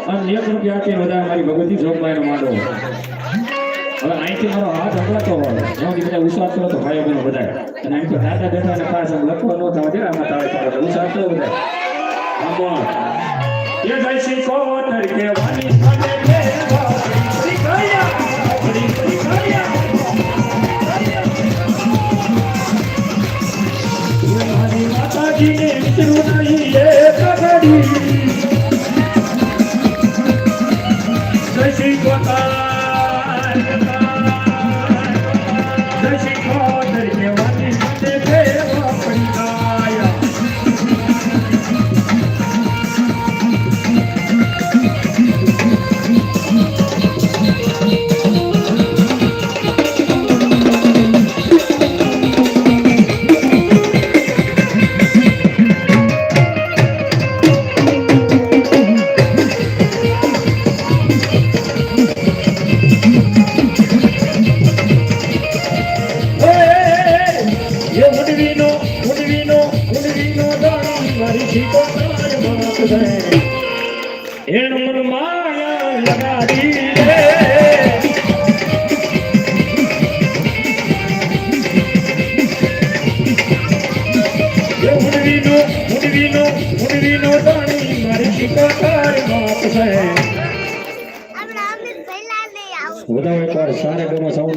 અને 1 રૂપિયા આપીને બધા મારી ભગવતી જોગમાયનો માંડો. હવે અહીંથી મારો હાથ હંગલાતો હોય એમાંથી બધા ઉસાદ કરો તો ભાઈઓ બહેનો બધા અને અહીં તો દાદા બેઠા અને ખાસ આમ લખવા ન થવા દે આમાં તાળે પાડો ઉસાદ કરો બધા આમાં એ જાય છે કોટર કેવાની મને દેવા શીખાયા શીખાયા મારી માતાજીને વિચરું નહીં એ કગડી જય શ્રી કોટર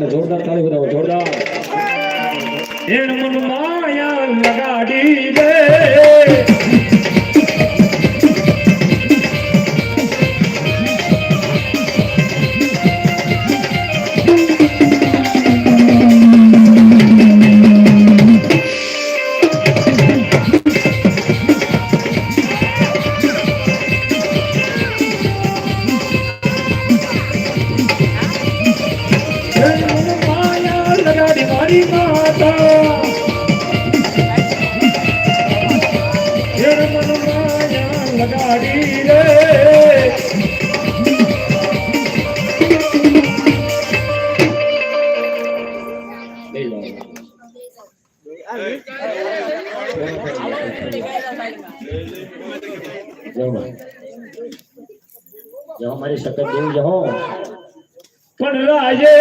જોરદાર તાળી બતાવો જોરદાર એન મન માયા લગાડી દે हमारी शक्ल देवी जहो पण राजे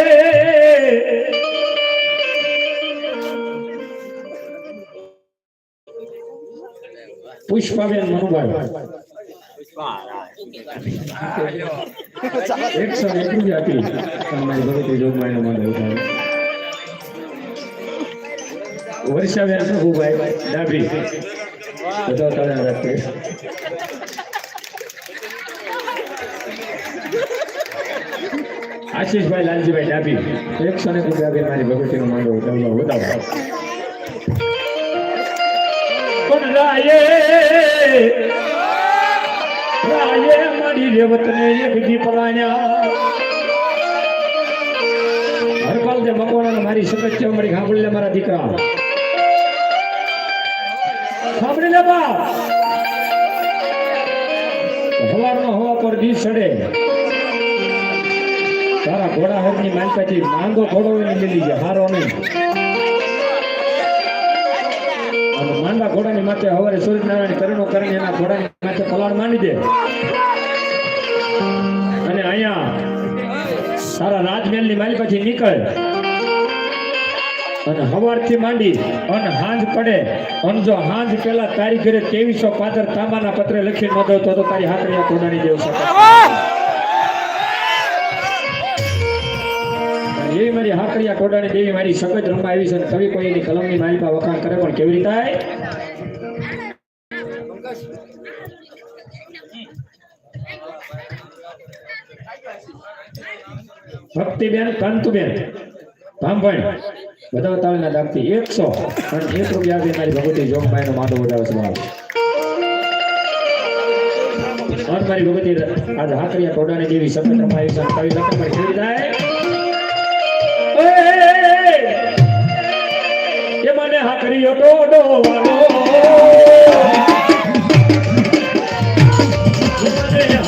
पुष्पाबेन मनुभाई 101 રૂપિયા આપી તમારી ભગવતી જોગમાયનો માંડો ઉઠાવે વર્ષાબેન પ્રભુભાઈ ડાભી બધા તાળા રાખે આશીષભાઈ લાલજીભાઈ ડાભી 101 રૂપિયા આપી મારી ભગવતીનો માંડો ઉઠાવવા વધાવો પણ રાયે મારી રેવતને એક દી પલાણ્યા હરપાલ જે મકવાણા મારી સકત છે મારી ખાંભળી લે મારા દીકરા ખાંભળી લે બા સવારનો હવા પર દી ચડે તારા ઘોડા હરની માલપાથી માંગો ઘોડો મિલી જાય હારો નહીં માંડા ઘોડાની માથે હવારે સૂર્યનારાયણ કરણો કરીને એના ઘોડાની માથે પલાળ માંડી દે અને અહીંયા સારા રાજમહેલની માલ પછી નીકળ અને હવારથી માંડી અને હાંજ પડે અને જો હાંજ પેલા તારી ઘરે 2300 પાદર તાંબાના પત્રે લખી નોંધવતો તો તારી હાકરિયા ઘોડાની દેવ શકે એવી મારી હાકરિયા ઘોડાની દેવી મારી સગજ રમવા આવી છે કવિ કોઈની કલમની માલિકા વખાણ કરે પણ કેવી રીતે થાય ભક્તિબેન કાંતુબેન ભામભાઈ બધા તાળના દાગથી 101 રૂપિયા આપી મારી ભગવતી જોગમાયનો માંડો વધાવે છે મારી ભગવતી આજ હાકરિયા ઘોડાની દેવી સગજ રમવા આવી છે કવિ લખન પણ કેવી થાય એ મને હાકરીઓ ડોડોવાનો મને